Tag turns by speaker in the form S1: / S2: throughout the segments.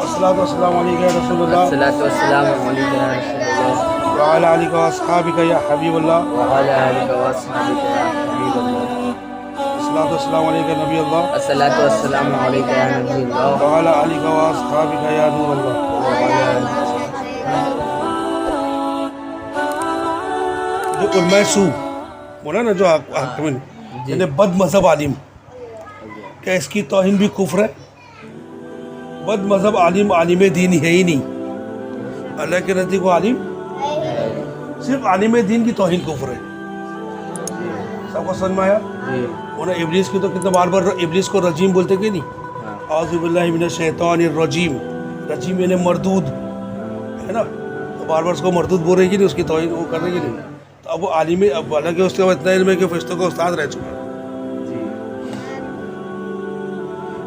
S1: الصلاۃ والسلام علیک یا رسول اللہ
S2: الصلاۃ والسلام علیک یا رسول اللہ
S1: وعلی آلک و اصحابک یا حبیب اللہ
S2: وعلی آلک و اصحابک یا حبیب اللہ
S1: الصلاۃ والسلام علیک یا نبی اللہ
S2: الصلاۃ والسلام علیک یا نبی اللہ
S1: وعلی آلک و اصحابک یا نور اللہ. جو علماء سو بولا نا جو حاکمین یعنی بد مذہب عالم، کیا اس کی توہین بھی کفر ہے؟ بد مذہب عالم عالم دین ہے ہی نہیں، اللہ کے نزدیک وہ عالم صرف عالم دین کی توہین کفر ہے. سب کو سمجھ میں آیا؟ انہیں ابلیس کی تو کتنا بار بار ابلیس کو رجیم بولتے کہ نہیں؟ اعوذ باللہ من الشیطان الرجیم، رجیم یعنی مردود ہے نا، تو بار بار اس کو مردود بول رہے گی نہیں، اس کی توہین وہ کر رہے گی نہیں. تو اب وہ عالم، اب حالانکہ اس کے بعد اتنا علم ہے کہ فرشتوں کا استاد رہ چکا ہے.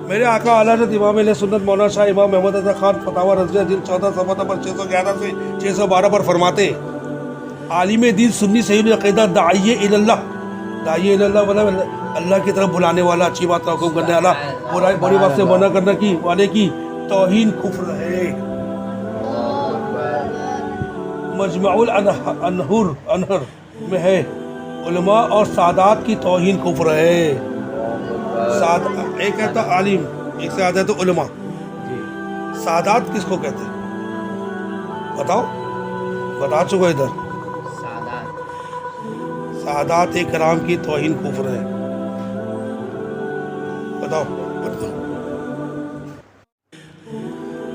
S1: میرے آقا اعلیٰ حضرت امام اہل سنت مولانا شاہ امام محمد رضا خان فتاوی رضویہ جلد 14 صفحہ نمبر 611 سے 612 پر فرماتے ہیں، عالم دین سنی صحیح العقیدہ داعی اللہ، داعی اللہ مطلب اللہ کی طرف بلانے والا، اچھی بات کا حکم کرنے والا، برائی بڑی بات سے منع کرنے کی والے کی توہین کفر ہے. مجمع الانہر میں ہے علماء اور سادات کی توہین کفر ہے. ایک کہتا عالم، ایک سے آتا ہے تو علماء. سادات کس کو کہتے ہیں بتاؤ؟ بتا چکو ادھر. سادات کرام کی توہین کفر ہے. بتاؤ.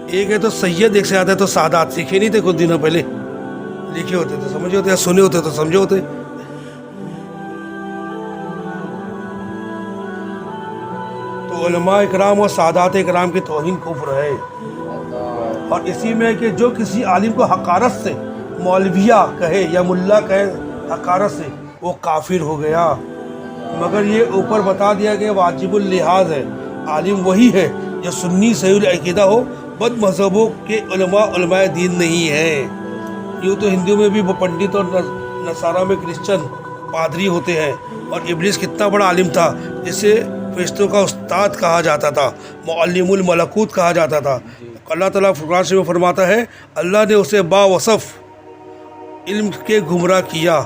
S1: ایک ہے تو سید، ایک سے آتا ہے تو سادات. سیکھے نہیں تھے کچھ دنوں پہلے؟ لکھے ہوتے تو سمجھے ہوتے، یا سنے ہوتے تو سمجھے ہوتے. تو علماء اکرام اور سادات اکرام کی توہین کفر ہے. اور اسی میں کہ جو کسی عالم کو حقارت سے مولویہ کہے یا ملا کہے حقارت سے، وہ کافر ہو گیا. مگر یہ اوپر بتا دیا کہ واجب اللحاظ ہے، عالم وہی ہے جو سنی صحیح العقیدہ ہو. بد مذہبوں کے علماء دین نہیں ہیں. یوں تو ہندو میں بھی پنڈت اور نصارہ میں کرسچن پادری ہوتے ہیں. اور ابلیس کتنا بڑا عالم تھا، جسے فرشتوں کا استاد کہا جاتا تھا، معلم الملکوت کہا جاتا تھا. اللہ تعالیٰ فرقان شریف میں فرماتا ہے اللہ نے اسے باوصف علم کے گمراہ کیا.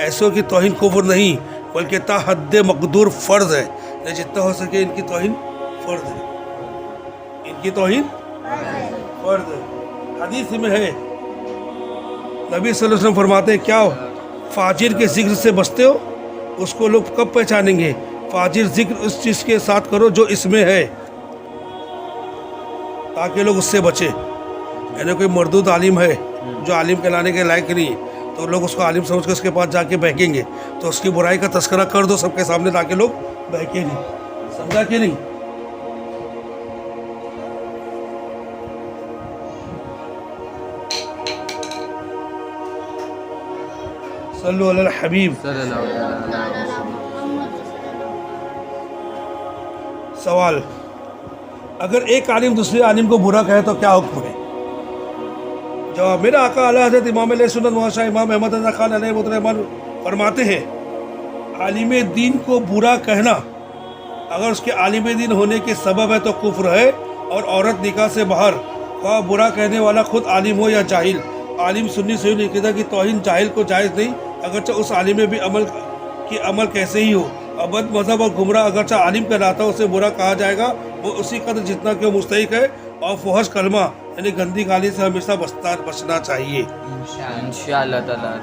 S1: ایسوں کی توہین کفر نہیں بلکہ تا حد مقدور فرض ہے. جتنا ہو سکے ان کی توہین فرض ہے، ان کی توہین فرض ہے. حدیث میں ہے نبی صلی اللہ علیہ وسلم فرماتے ہیں کیا فاجر کے ذکر سے بچتے ہو؟ اس کو لوگ کب پہچانیں گے؟ فاجر ذکر اس چیز کے ساتھ کرو جو اس میں ہے، تاکہ لوگ اس سے بچے. یعنی کوئی مردود عالم ہے جو عالم کہلانے کے لائق نہیں، تو لوگ اس کو عالم سمجھ کے اس کے پاس جا کے بہکیں گے. تو اس کی برائی کا تذکرہ کر دو سب کے سامنے تاکہ لوگ بہکیں نہیں. سمجھا کہ نہیں؟ صلو علی الحبیب. سوال، اگر ایک عالم دوسرے عالم کو برا کہے تو کیا حکم ہے؟ جواب، میرا آقا اعلیٰ حضرت امام علیہ سنت مولانا شاہ امام محمد رضا خان علیہ الرحمن فرماتے ہیں عالم دین کو برا کہنا اگر اس کے عالم دین ہونے کے سبب ہے تو کفر ہے. اور عورت نکاح سے باہر، خواہ برا کہنے والا خود عالم ہو یا جاہل. عالم سنی صحیح العقیدہ کی توہین جاہل کو جائز نہیں، اگرچہ اس عالم میں بھی عمل کیسے ہی ہو. اور بد مذہب اور گمراہ اگرچہ عالم کہلاتا ہے اسے برا کہا جائے گا وہ اسی قدر جتنا کہ وہ مستحق ہے. اور فحش کلمہ یعنی گندی گالی سے ہمیشہ بچنا چاہیے
S2: انشاءاللہ تعالیٰ.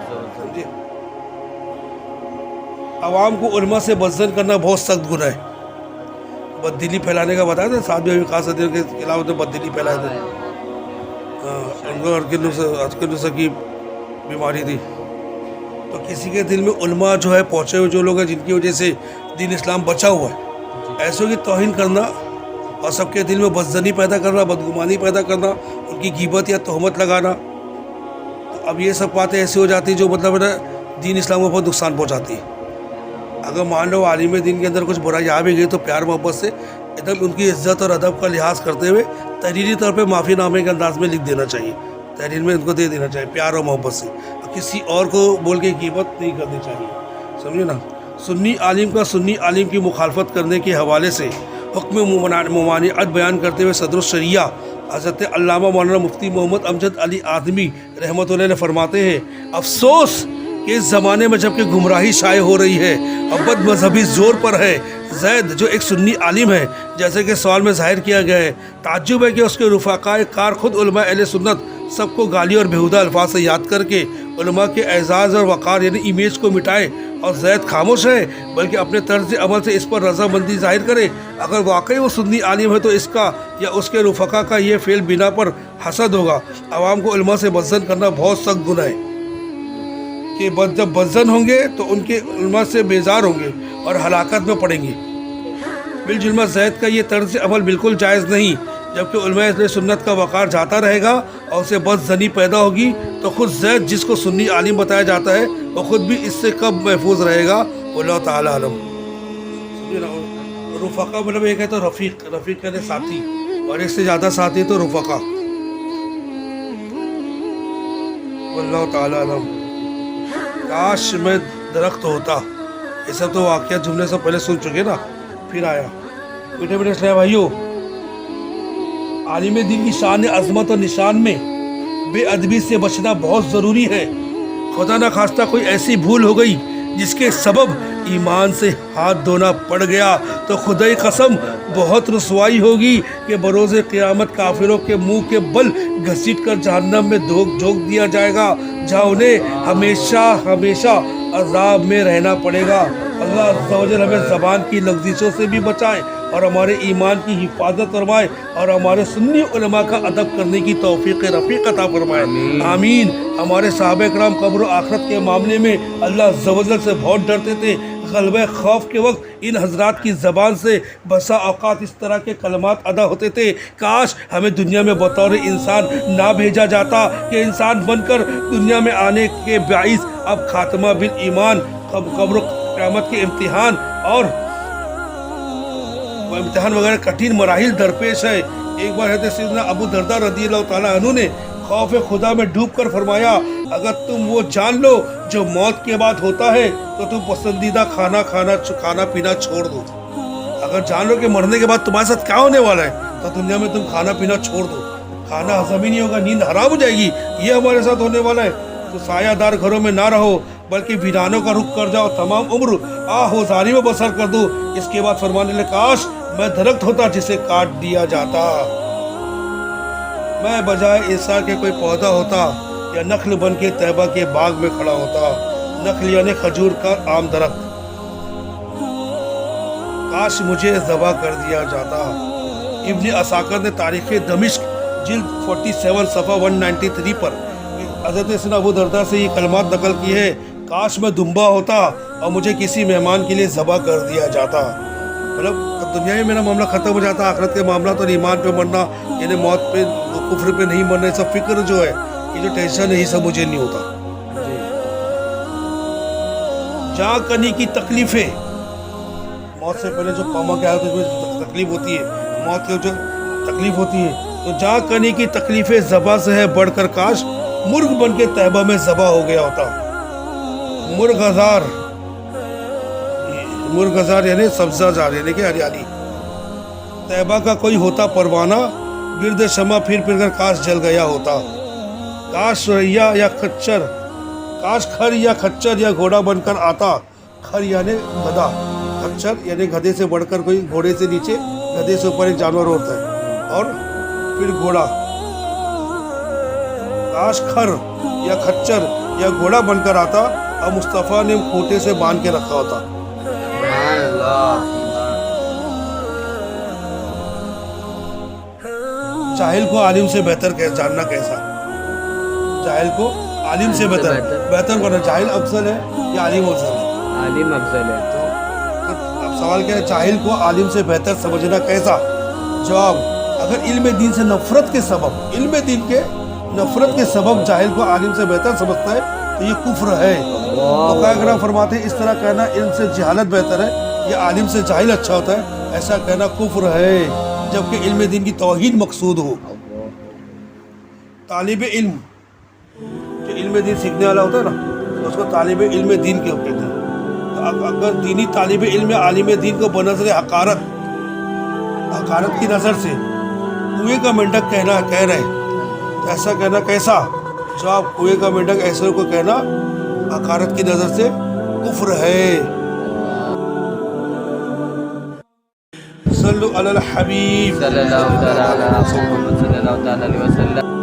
S1: عوام کو علماء سے بدظن کرنا بہت سخت گناہ ہے. بددلی پھیلانے کا بتایا تھا سعد بن ابی وقاص کے خلاف بددلی پھیلایا تھا. ان کو ارکنوس کی بیماری تھی. تو کسی کے دل میں علماء جو ہے پہنچے ہوئے جو لوگ ہیں جن کی وجہ سے دین اسلام بچا ہوا ہے، ایسوں کی توہین کرنا اور سب کے دل میں بدظنی پیدا کرنا، بدگمانی پیدا کرنا، ان کی غیبت یا تہمت لگانا، تو اب یہ سب باتیں ایسی ہو جاتی جو مطلب ہے نا دین اسلام کو بہت نقصان پہنچاتی ہے. اگر مان لو عالم دین کے اندر کچھ برائی آ بھی گئی تو پیار محبت سے ایک دم ان کی عزت اور ادب کا لحاظ کرتے ہوئے تحریری طور پہ معافی نامے کے انداز میں لکھ دینا چاہیے، تحریر میں ان کو دے دینا چاہیے پیار اور محبت سے. کسی اور کو بول کے غیبت نہیں کرنی چاہیے، سمجھے نا. سنی عالم کا سنی عالم کی مخالفت کرنے کے حوالے سے حکم ممانعت بیان کرتے ہوئے صدر الشریعہ حضرت علامہ مولانا مفتی محمد امجد علی آدمی رحمۃ اللہ فرماتے ہیں افسوس کہ اس زمانے میں جب کہ گمراہی شائع ہو رہی ہے اور بد مذہبی زور پر ہے، زید جو ایک سنی عالم ہے جیسے کہ سوال میں ظاہر کیا گیا ہے، تعجب ہے کہ اس کے رفقائے کار خود علماء اہل سنت سب کو گالی اور بیہودہ الفاظ سے یاد کر کے علماء کے اعزاز اور وقار یعنی امیج کو مٹائے، اور زید خاموش ہے بلکہ اپنے طرز عمل سے اس پر رضامندی ظاہر کرے۔ اگر واقعی وہ سنی عالم ہے تو اس کا یا اس کے رفقا کا یہ فعل بنا پر حسد ہوگا۔ عوام کو علماء سے بدظن کرنا بہت سخت گناہ ہے کہ جب بدظن ہوں گے تو ان کے علماء سے بیزار ہوں گے اور ہلاکت میں پڑیں گے۔ بالجملہ زید کا یہ طرز عمل بالکل جائز نہیں، جبکہ علماء اہل سنت کا وقار جاتا رہے گا اور اسے بدظنی پیدا ہوگی تو خود زید جس کو سنی عالم بتایا جاتا ہے وہ خود بھی اس سے کب محفوظ رہے گا، اللہ تعالیٰ علم۔ رفقا مطلب ایک ہے تو رفیق کہتے ساتھی، اور ایک سے زیادہ ساتھی تو رفقا، اللہ تعالیٰ علم۔ کاش میں درخت ہوتا، یہ سب تو واقعات جملے سے پہلے سن چکے نا، پھر آیا۔ بیٹے اسلام بھائیو، عالم دین کی شان عظمت اور نشان میں بے ادبی سے بچنا بہت ضروری ہے۔ خدا نہ خواستہ کوئی ایسی بھول ہو گئی جس کے سبب ایمان سے ہاتھ دھونا پڑ گیا تو خدائی قسم بہت رسوائی ہوگی کہ بروز قیامت کافروں کے منہ کے بل گھسیٹ کر جہنم میں جھونک دیا جائے گا، جہاں انہیں ہمیشہ عذاب میں رہنا پڑے گا۔ اللہ عز و جل ہمیں زبان کی لغزشوں سے بھی بچائے اور ہمارے ایمان کی حفاظت فرمائے اور ہمارے سنی علماء کا ادب کرنے کی توفیق رفیق عطا فرمائے، آمین۔ ہمارے صحابہ کرام قبر و آخرت کے معاملے میں اللہ عز و جل سے بہت ڈرتے تھے۔ غلبہ خوف کے وقت ان حضرات کی زبان سے بسا اوقات اس طرح کے کلمات ادا ہوتے تھے، کاش ہمیں دنیا میں بطور انسان نہ بھیجا جاتا کہ انسان بن کر دنیا میں آنے کے باعث اب خاتمہ بالایمان، قبر و قیامت کے امتحان اور امتحان وغیرہ کٹھن مراحل درپیش ہے۔ ایک بار حضرت سیدنا ابو درداء رضی اللہ تعالیٰ عنہ نے خوف خدا میں ڈوب کر فرمایا، اگر تم وہ جان لو جو موت کے بعد ہوتا ہے تو تم پسندیدہ کھانا پینا چھوڑ دو۔ اگر جان لو کہ مرنے کے بعد تمہارے ساتھ کیا ہونے والا ہے تو دنیا میں تم کھانا پینا چھوڑ دو، کھانا ہضم ہی نہیں ہوگا، نیند حرام ہو جائے گی، یہ ہمارے ساتھ ہونے والا ہے۔ تو سایہ دار گھروں میں نہ رہو بلکہ ویرانوں کا رخ کر جاؤ، تمام عمر آہوزاری میں بسر کر دو۔ اس کے بعد فرمانے لگے، کاش میں درخت ہوتا جسے کاٹ دیا جاتا، میں بجائے انسان کے کوئی پودا ہوتا یا نخل بن کے طیبہ کے باغ میں کھڑا ہوتا، نخل یعنی کھجور کا عام درخت، کاش مجھے ذبح کر دیا جاتا۔ ابن عساکر نے تاریخ دمشق جلد 47 صفحہ 193 پر حضرت سیدنا ابو درداء سے یہ کلمات نقل کی ہے، کاش میں دمبا ہوتا اور مجھے کسی مہمان کے لیے ذبح کر دیا جاتا۔ مطلب دنیا میں میرا معاملہ ختم ہو جاتا، آخرت کے معاملات اور ایمان پہ مرنا یعنی موت پہ کفر پہ نہیں مرنا، یہ سب فکر جو ہے، یہ جو ٹینشن ہے، یہ سب مجھے نہیں ہوتا۔ جاں کنی کی تکلیفیں، موت سے پہلے جو قوموں کے حالت میں تکلیف ہوتی ہے، موت کی جو تکلیف ہوتی ہے، تو جاں کنی کی تکلیفیں ذبح سے ہے بڑھ کر کاش مرغ بن کے طیبہ میں ذبح ہو گیا ہوتا۔ مرغزار یعنی سبزہ زار یعنی کہ ہریالی، طیبہ کا کوئی ہوتا پروانہ گرد شمع پھر کر کاش جل گیا ہوتا، کاش ریا یا خچر، کاش کھر یا کھچر یا گھوڑا بن کر آتا، کھر یعنی گدھا، خچر یعنی گدھے سے بڑھ کر کوئی، گھوڑے سے نیچے گدھے سے اوپر ایک جانور ہوتا ہے، اور پھر گھوڑا، کاش کھر یا کھچر یا گھوڑا بن کر آتا اور مصطفیٰ نے کھوٹے سے باندھ کے رکھا ہوتا۔ جاہل کو عالم سے بہتر جاننا کیسا، جاہل کو عالم سے بہتر کرنا، جاہل افضل ہے یا عالم افضل ہے؟
S2: عالم افضل ہے۔
S1: تو اب سوال کیا ہے، جاہل کو عالم سے بہتر سمجھنا کیسا؟ جواب، اگر علم دین سے نفرت کے سبب جاہل کو عالم سے بہتر سمجھتا ہے تو یہ کفر ہے۔ فقہاء کرام فرماتے ہیں اس طرح کہنا علم سے جہالت بہتر ہے یا عالم سے جاہل اچھا ہوتا ہے، ایسا کہنا کفر ہے، جبکہ علم دین کی توحید مقصود ہو۔ طالب علم جو علم دین سیکھنے والا ہوتا ہے نا، اس کو طالب علم دین کے کہتے ہیں۔ تو اگر دینی طالب علم یا عالم دین کو بنظر حقارت کی نظر سے کنویں کا مینڈک کہہ رہے ہیں تو ایسا کہنا کیسا؟ جو آپ کنویں کا مینڈک ایسے کو کہنا حقارت کی نظر سے کفر ہے۔ صلو علی الحبیب
S2: صلی اللہ تعالی علی محمد صلی اللہ تعالی علیہ وسلم۔